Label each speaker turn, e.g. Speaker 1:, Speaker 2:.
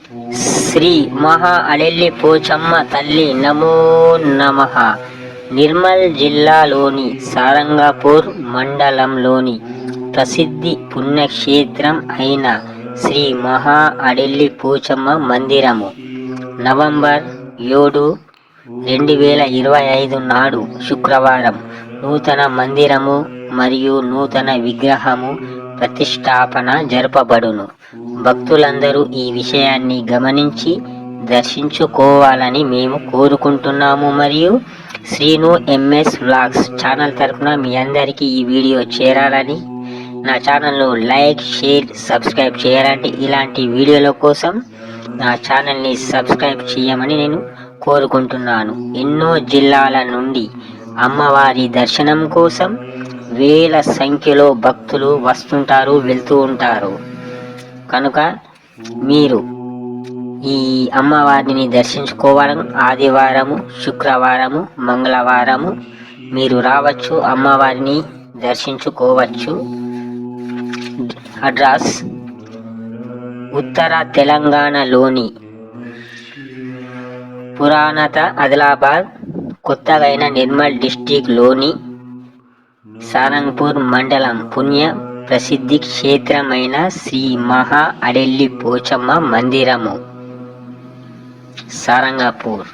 Speaker 1: శ్రీ మహా అడెల్లి పోచమ్మ తల్లి నమో నమః. నిర్మల్ జిల్లాలోని సారంగపూర్ మండలంలోని ప్రసిద్ధి పుణ్యక్షేత్రం అయిన శ్రీ మహా అడెల్లి పోచమ్మ మందిరము నవంబర్ 7, 2025 నాడు శుక్రవారం నూతన మందిరము మరియు నూతన విగ్రహము ప్రతిష్టాపన జరపబడును. భక్తులందరూ ఈ విషయాన్ని గమనించి దర్శించుకోవాలని మేము కోరుకుంటున్నాము. మరియు శ్రీను ఎంఎస్ వ్లాగ్స్ ఛానల్ తరఫున మీ అందరికీ ఈ వీడియో చేరాలని, నా ఛానల్ను లైక్, షేర్, సబ్స్క్రైబ్ చేయాలంటే ఇలాంటి వీడియోల కోసం నా ఛానల్ని సబ్స్క్రైబ్ చేయమని నేను కోరుకుంటున్నాను. ఎన్నో జిల్లాల నుండి అమ్మవారి దర్శనం కోసం వేల సంఖ్యలో భక్తులు వస్తుంటారు, వెళ్తూ ఉంటారు. కనుక మీరు ఈ అమ్మవారిని దర్శించుకోవాలని ఆదివారము, శుక్రవారము, మంగళవారము మీరు రావచ్చు, అమ్మవారిని దర్శించుకోవచ్చు. అడ్రస్ ఉత్తర తెలంగాణలోని పురాణత ఆదిలాబాద్, కొత్తగా అయిన నిర్మల్ డిస్టిక్ లోని సారంగపూర్ మండలం పుణ్య ప్రసిద్ధి క్షేత్రమైన శ్రీ మహా అడెల్లి పోచమ్మ మందిరము, సారంగపూర్.